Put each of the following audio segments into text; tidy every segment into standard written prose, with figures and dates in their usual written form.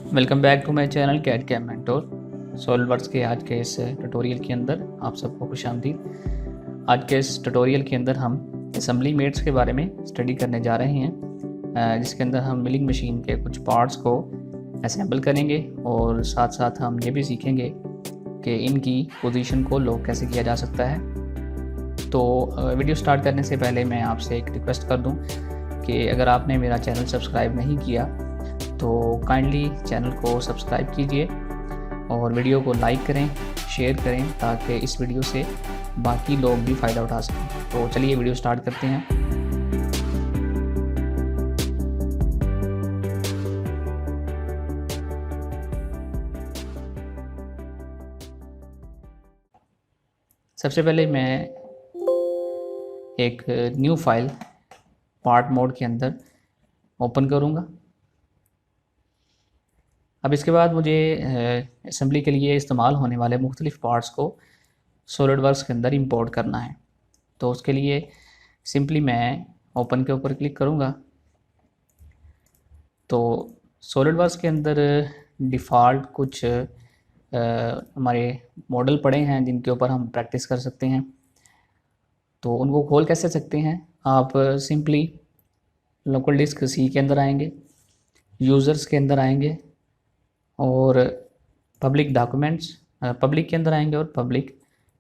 Welcome back to my channel CAD CAM mentor. SolidWorks के आज के इस ट्यूटोरियल के अंदर आप सबको खुशामदीद। आज के इस ट्यूटोरियल के अंदर हम असेंबली मेट्स के बारे में स्टडी करने जा रहे हैं, जिसके अंदर हम मिलिंग मशीन के कुछ पार्ट्स को असेंबल करेंगे और साथ साथ हम ये भी सीखेंगे कि इनकी पोजीशन को लॉक कैसे किया जा सकता है। तो वीडियो स्टार्ट करने से पहले मैं आपसे एक रिक्वेस्ट कर दूं कि अगर आपने मेरा चैनल सब्सक्राइब नहीं किया तो काइंडली चैनल को सब्सक्राइब कीजिए और वीडियो को लाइक करें, शेयर करें ताकि इस वीडियो से बाकी लोग भी फ़ायदा उठा सकें। तो चलिए वीडियो स्टार्ट करते हैं। सबसे पहले मैं एक न्यू फाइल पार्ट मोड के अंदर ओपन करूँगा। अब इसके बाद मुझे असेंबली के लिए इस्तेमाल होने वाले मुख्तलिफ़ पार्ट्स को सॉलिडवर्क्स के अंदर इंपोर्ट करना है। तो उसके लिए सिंपली मैं ओपन के ऊपर क्लिक करूँगा। तो सॉलिडवर्क्स के अंदर डिफ़ॉल्ट कुछ हमारे मॉडल पड़े हैं जिनके ऊपर हम प्रैक्टिस कर सकते हैं। तो उनको खोल कैसे सकते हैं, आप सिंपली लोकल डिस्क सी के अंदर आएंगे, यूज़र्स के अंदर आएंगे और पब्लिक डॉक्यूमेंट्स, पब्लिक के अंदर आएंगे और पब्लिक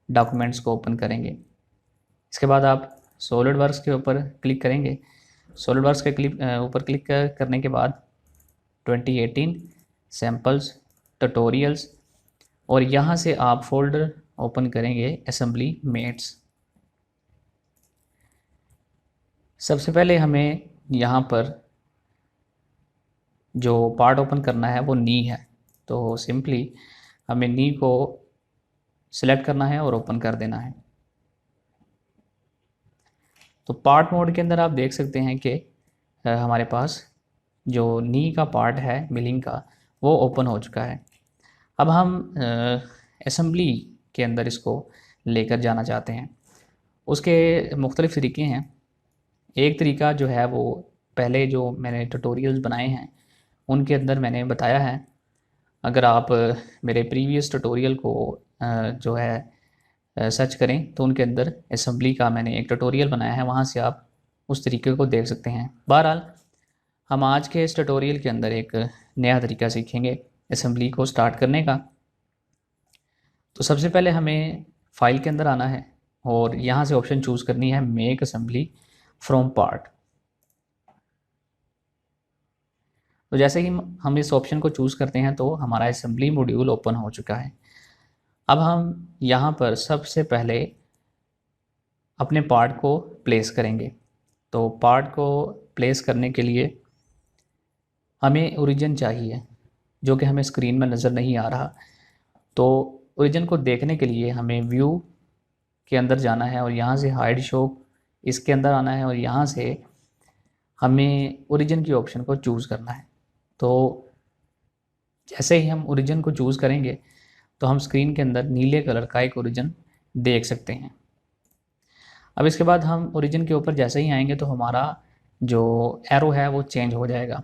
डॉक्यूमेंट्स को ओपन करेंगे। इसके बाद आप सॉलिडवर्क्स के ऊपर क्लिक करेंगे। सॉलिडवर्क्स के ऊपर क्लिक करने के बाद 2018 सैम्पल्स ट्यूटोरियल्स और यहाँ से आप फोल्डर ओपन करेंगे असेंबली मेट्स। सबसे पहले हमें यहाँ पर जो पार्ट ओपन करना है वो नी है। तो सिंपली हमें नी को सिलेक्ट करना है और ओपन कर देना है। तो पार्ट मोड के अंदर आप देख सकते हैं कि हमारे पास जो नी का पार्ट है मिलिंग का वो ओपन हो चुका है। अब हम असेंबली के अंदर इसको लेकर जाना चाहते हैं। उसके मुख्तलिफ़ तरीके हैं। एक तरीका जो है वो पहले जो मैंने ट्यूटोरियल्स बनाए हैं उनके अंदर मैंने बताया है। अगर आप मेरे प्रीवियस ट्यूटोरियल को जो है सर्च करें तो उनके अंदर असेंबली का मैंने एक ट्यूटोरियल बनाया है, वहाँ से आप उस तरीके को देख सकते हैं। बहरहाल हम आज के इस ट्यूटोरियल के अंदर एक नया तरीका सीखेंगे असेंबली को स्टार्ट करने का। तो सबसे पहले हमें फ़ाइल के अंदर आना है और यहाँ से ऑप्शन चूज़ करनी है मेक असेंबली फ्रॉम पार्ट। तो जैसे ही हम इस ऑप्शन को चूज़ करते हैं तो हमारा असेंबली मॉड्यूल ओपन हो चुका है। अब हम यहाँ पर सबसे पहले अपने पार्ट को प्लेस करेंगे। तो पार्ट को प्लेस करने के लिए हमें ओरिजिन चाहिए जो कि हमें स्क्रीन में नज़र नहीं आ रहा। तो ओरिजिन को देखने के लिए हमें व्यू के अंदर जाना है और यहाँ से हाइड शो इसके अंदर आना है और यहाँ से हमें ओरिजिन की ऑप्शन को चूज़ करना है। तो जैसे ही हम ओरिजिन को चूज़ करेंगे तो हम स्क्रीन के अंदर नीले कलर का एक ओरिजिन देख सकते हैं। अब इसके बाद हम ओरिजिन के ऊपर जैसे ही आएंगे तो हमारा जो एरो है वो चेंज हो जाएगा।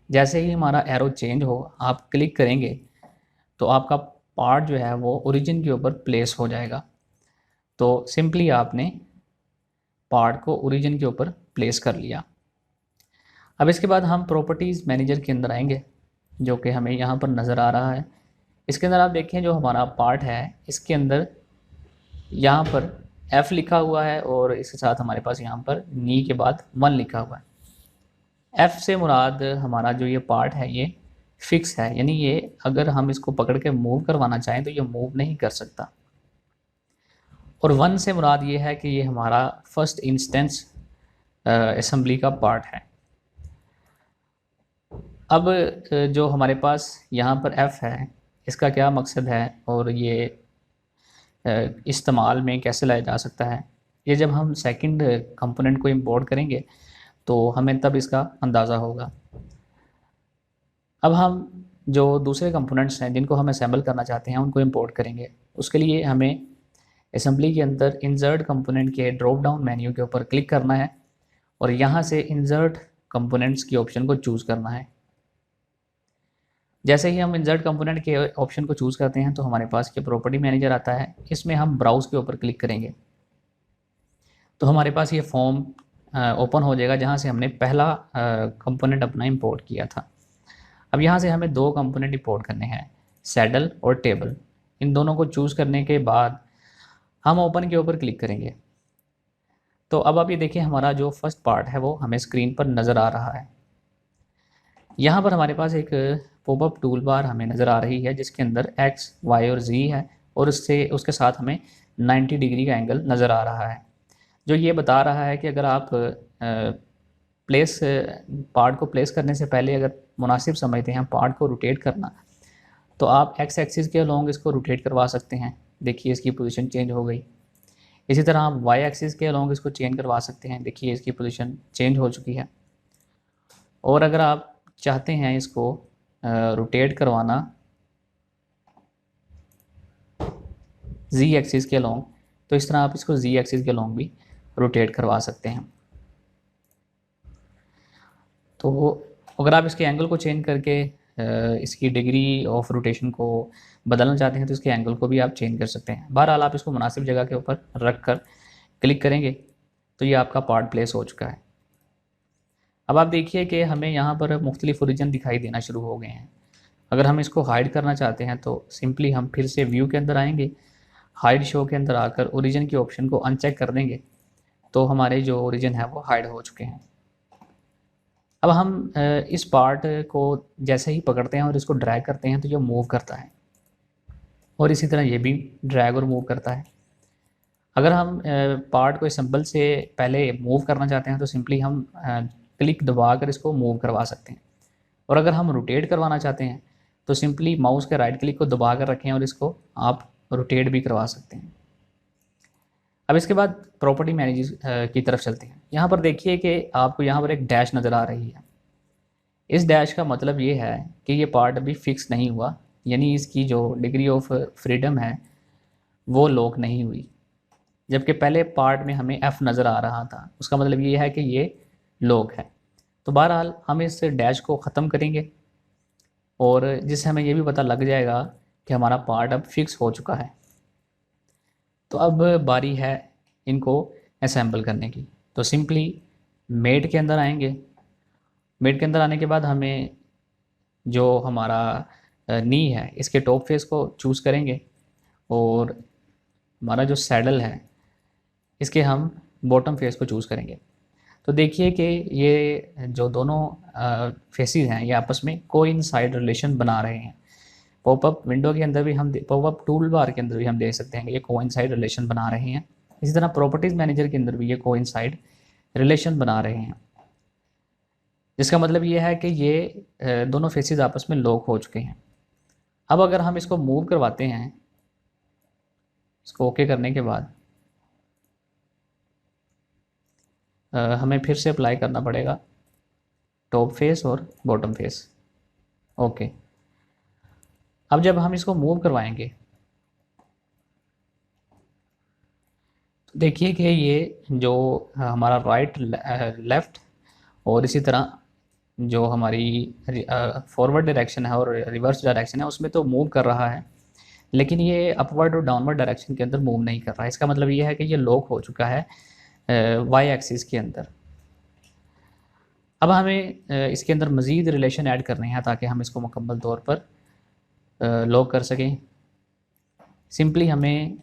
जैसे ही हमारा एरो चेंज हो आप क्लिक करेंगे तो आपका पार्ट जो है वो ओरिजिन के ऊपर प्लेस हो जाएगा। तो सिंपली आपने पार्ट को ओरिजिन के ऊपर प्लेस कर लिया। अब इसके बाद हम प्रॉपर्टीज़ मैनेजर के अंदर आएंगे जो कि हमें यहाँ पर नज़र आ रहा है। इसके अंदर आप देखें जो हमारा पार्ट है इसके अंदर यहाँ पर F लिखा हुआ है और इसके साथ हमारे पास यहाँ पर नी के बाद 1 लिखा हुआ है। F से मुराद हमारा जो ये पार्ट है ये फिक्स है, यानी ये अगर हम इसको पकड़ के मूव करवाना चाहें तो ये मूव नहीं कर सकता। और 1 से मुराद ये है कि ये हमारा फर्स्ट इंस्टेंस असेंबली का पार्ट है। अब जो हमारे पास यहाँ पर F है इसका क्या मकसद है और ये इस्तेमाल में कैसे लाया जा सकता है, ये जब हम सेकंड कंपोनेंट को इंपोर्ट करेंगे तो हमें तब इसका अंदाज़ा होगा। अब हम जो दूसरे कंपोनेंट्स हैं जिनको हम असेंबल करना चाहते हैं उनको इंपोर्ट करेंगे। उसके लिए हमें असेंबली के अंदर इंसर्ट कंपोनेंट के ड्रॉप डाउन मेन्यू के ऊपर क्लिक करना है और यहाँ से इंसर्ट कंपोनेंट्स की ऑप्शन को चूज़ करना है। जैसे ही हम इंसर्ट कंपोनेंट के ऑप्शन को चूज़ करते हैं तो हमारे पास ये प्रॉपर्टी मैनेजर आता है। इसमें हम ब्राउज़ के ऊपर क्लिक करेंगे तो हमारे पास ये फॉर्म ओपन हो जाएगा जहाँ से हमने पहला कंपोनेंट अपना इंपोर्ट किया था। अब यहाँ से हमें दो कंपोनेंट इंपोर्ट करने हैं, सैडल और टेबल। इन दोनों को चूज़ करने के बाद हम ओपन के ऊपर क्लिक करेंगे। तो अब आप ये देखिए हमारा जो फर्स्ट पार्ट है वो हमें स्क्रीन पर नज़र आ रहा है। यहाँ पर हमारे पास एक पॉपअप टूल बार हमें नज़र आ रही है जिसके अंदर एक्स, वाई और जी है और उससे उसके साथ हमें 90 डिग्री का एंगल नज़र आ रहा है, जो ये बता रहा है कि अगर आप प्लेस पार्ट को प्लेस करने से पहले अगर मुनासिब समझते हैं पार्ट को रोटेट करना तो आप एक्स एक्सिस के अलोंग इसको रोटेट करवा सकते हैं। देखिए इसकी पोजीशन चेंज हो गई। इसी तरह आप वाई एक्सिस के अलोंग इसको चेंज करवा सकते हैं। देखिए इसकी पोजीशन चेंज हो चुकी है। और अगर आप चाहते हैं इसको रोटेट करवाना जी एक्सिस के अलोंग तो इस तरह आप इसको जी एक्सिस के अलोंग भी रोटेट करवा सकते हैं। तो अगर आप इसके एंगल को चेंज करके इसकी डिग्री ऑफ रोटेशन को बदलना चाहते हैं तो इसके एंगल को भी आप चेंज कर सकते हैं। बहरहाल आप इसको मुनासिब जगह के ऊपर रख कर क्लिक करेंगे तो ये आपका पार्ट प्लेस हो चुका है। अब आप देखिए कि हमें यहाँ पर मुख्तलिफ ओरिजिन दिखाई देना शुरू हो गए हैं। अगर हम इसको हाइड करना चाहते हैं तो सिंपली हम फिर से व्यू के अंदर आएंगे, हाइड शो के अंदर आकर ओरिजिन के ऑप्शन को अनचेक कर देंगे तो हमारे जो ओरिजिन है वो हाइड हो चुके हैं। अब हम इस पार्ट को जैसे ही पकड़ते हैं और इसको ड्रैग करते हैं तो ये मूव करता है और इसी तरह ये भी ड्रैग और मूव करता है। अगर हम पार्ट को असेंबल से पहले मूव करना चाहते हैं तो सिंपली हम क्लिक दबा कर इसको मूव करवा सकते हैं। और अगर हम रोटेट करवाना चाहते हैं तो सिंपली माउस के राइट क्लिक को दबा कर रखें और इसको आप रोटेट भी करवा सकते हैं। अब इसके बाद प्रॉपर्टी मैनेजर की तरफ चलते हैं। यहाँ पर देखिए कि आपको यहाँ पर एक डैश नज़र आ रही है। इस डैश का मतलब ये है कि ये पार्ट अभी फिक्स नहीं हुआ, यानी इसकी जो डिग्री ऑफ फ्रीडम है वो लॉक नहीं हुई। जबकि पहले पार्ट में हमें एफ़ नज़र आ रहा था, उसका मतलब ये है कि ये लॉक है। तो बहरहाल हम इस डैश को ख़त्म करेंगे और जिससे हमें ये भी पता लग जाएगा कि हमारा पार्ट अब फिक्स हो चुका है। तो अब बारी है इनको असेंबल करने की। तो सिंपली मेट के अंदर आएंगे। मेट के अंदर आने के बाद हमें जो हमारा नी है इसके टॉप फेस को चूज़ करेंगे और हमारा जो सैडल है इसके हम बॉटम फेस को चूज़ करेंगे। तो देखिए कि ये जो दोनों फेसेस हैं ये आपस में कोइंसाइड रिलेशन बना रहे हैं। पॉपअप विंडो के अंदर भी हम पॉपअप टूल बार के अंदर भी हम देख सकते हैं कि ये कोइंसाइड रिलेशन बना रहे हैं। इसी तरह प्रॉपर्टीज़ मैनेजर के अंदर भी ये कोइंसाइड रिलेशन बना रहे हैं, जिसका मतलब ये है कि ये दोनों फेसेस आपस में लॉक हो चुके हैं। अब अगर हम इसको मूव करवाते हैं, इसको ओके करने के बाद हमें फिर से अप्लाई करना पड़ेगा टॉप फेस और बॉटम फेस। ओके, अब जब हम इसको मूव करवाएंगे तो देखिए कि ये जो हमारा राइट लेफ़्ट और इसी तरह जो हमारी फॉरवर्ड डायरेक्शन है और रिवर्स डायरेक्शन है उसमें तो मूव कर रहा है, लेकिन ये अपवर्ड और डाउनवर्ड डायरेक्शन के अंदर मूव नहीं कर रहा है। इसका मतलब ये है कि ये लॉक हो चुका है वाई एक्सिस के अंदर। अब हमें इसके अंदर मज़ीद रिलेशन ऐड करने हैं ताकि हम इसको मुकम्मल तौर पर लॉक कर सकें। सिंपली हमें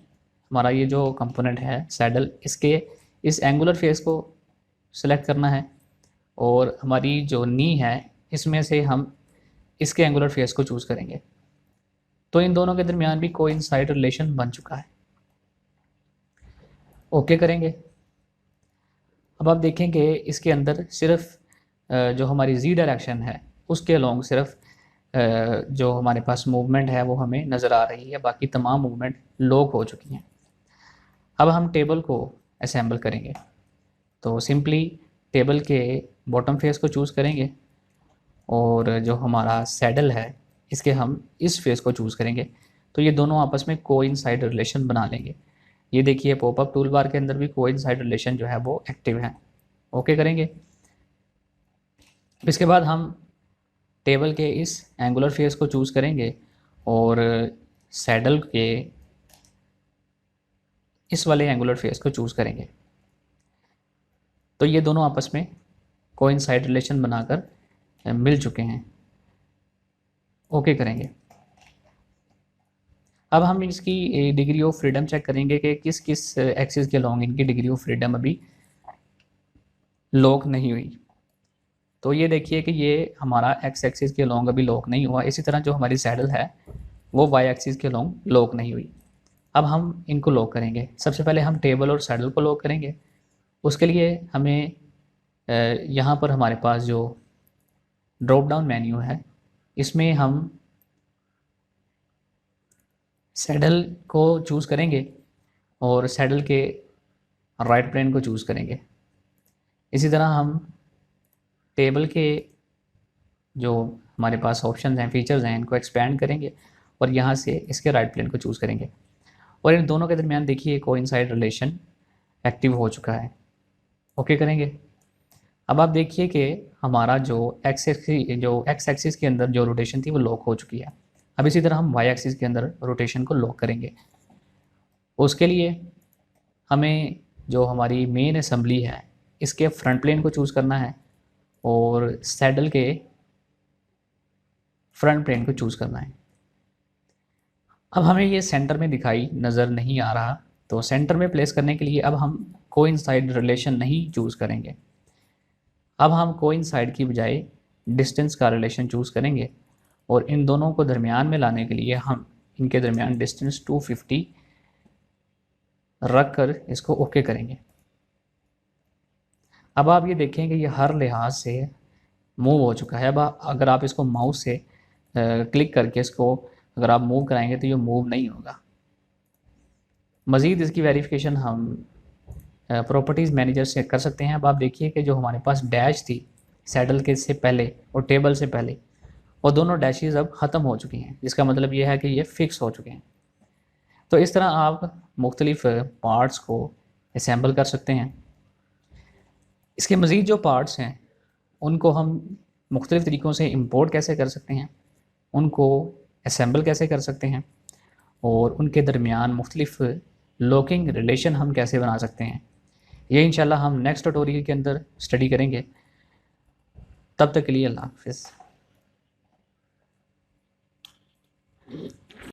हमारा ये जो कंपोनेंट है सैडल, इसके इस एंगुलर फेस को सिलेक्ट करना है और हमारी जो नी है इसमें से हम इसके एंगुलर फेस को चूज़ करेंगे। तो इन दोनों के दरमियान भी कोइंसाइड रिलेशन बन चुका है। ओके करेंगे। अब आप देखें कि इसके अंदर सिर्फ जो हमारी जी डायरेक्शन है उसके अलोंग सिर्फ जो हमारे पास मूवमेंट है वो हमें नज़र आ रही है, बाकी तमाम मूवमेंट लॉक हो चुकी हैं। अब हम टेबल को असेंबल करेंगे तो सिंपली टेबल के बॉटम फेस को चूज़ करेंगे और जो हमारा सैडल है इसके हम इस फेस को चूज़ करेंगे। तो ये दोनों आपस में कोइंसाइड रिलेशन बना लेंगे। ये देखिए पॉपअप टूल बार के अंदर भी कोइंसाइड रिलेशन जो है वो एक्टिव है। ओके करेंगे। इसके बाद हम टेबल के इस एंगुलर फेस को चूज़ करेंगे और सैडल के इस वाले एंगुलर फेस को चूज़ करेंगे। तो ये दोनों आपस में कोइंसाइड रिलेशन बनाकर मिल चुके हैं। ओके करेंगे। अब हम इसकी डिग्री ऑफ फ्रीडम चेक करेंगे कि किस किस एक्सिस के लॉन्ग इनकी डिग्री ऑफ फ्रीडम अभी लॉक नहीं हुई। तो ये देखिए कि ये हमारा एक्स एक्सिस के लॉन्ग अभी लॉक नहीं हुआ। इसी तरह जो हमारी सैडल है वो वाई एक्सिस के लॉन्ग लॉक नहीं हुई। अब हम इनको लॉक करेंगे। सबसे पहले हम टेबल और सैडल को लॉक करेंगे। उसके लिए हमें यहाँ पर हमारे पास जो ड्रॉप डाउन मेन्यू है इसमें हम सैडल को चूज़ करेंगे और सैडल के राइट प्लेन को चूज़ करेंगे। इसी तरह हम टेबल के जो हमारे पास ऑप्शन हैं, फीचर्स हैं, इनको एक्सपेंड करेंगे और यहाँ से इसके राइट प्लेन को चूज़ करेंगे। और इन दोनों के दरमियान देखिए कोइंसाइड रिलेशन एक्टिव हो चुका है। ओके करेंगे। अब आप देखिए कि हमारा जो एक्स एक्सिस के अंदर जो रोटेशन थी वो लॉक हो चुकी है। अब इसी तरह हम वाई एक्सिस के अंदर रोटेशन को लॉक करेंगे। उसके लिए हमें जो हमारी मेन असेंबली है इसके फ्रंट प्लेन को चूज़ करना है और सैडल के फ्रंट प्लेन को चूज़ करना है। अब हमें ये सेंटर में दिखाई नज़र नहीं आ रहा, तो सेंटर में प्लेस करने के लिए अब हम कोइंसाइड रिलेशन नहीं चूज़ करेंगे। अब हम कोइंसाइड की बजाय डिस्टेंस का रिलेशन चूज़ करेंगे और इन दोनों को दरमियान में लाने के लिए हम इनके दरमियान डिस्टेंस 250 रख कर इसको ओके करेंगे। अब आप ये देखें कि ये हर लिहाज से मूव हो चुका है। अब अगर आप इसको माउस से क्लिक करके इसको अगर आप मूव कराएंगे तो ये मूव नहीं होगा। मज़ीद इसकी वेरिफिकेशन हम प्रॉपर्टीज़ मैनेजर से कर सकते हैं। अब आप देखिए कि जो हमारे पास डैश थी सैडल के से पहले और टेबल से पहले, वो दोनों डैशेज़ अब ख़त्म हो चुकी हैं, जिसका मतलब ये है कि ये फ़िक्स हो चुके हैं। तो इस तरह आप मुख्तलिफ़ पार्ट्स को असेंबल कर सकते हैं। इसके मज़ीद जो पार्ट्स हैं उनको हम मुख्तलिफ़ तरीक़ों से इंपोर्ट कैसे कर सकते हैं, उनको असेंबल कैसे कर सकते हैं और उनके दरमियान मुख्तलिफ़ लॉकिंग रिलेशन हम कैसे बना सकते हैं, ये इंशाल्लाह हम नेक्स्ट ट्यूटोरियल के अंदर स्टडी करेंगे। तब तक के लिए अल्लाह हाफ़िज़।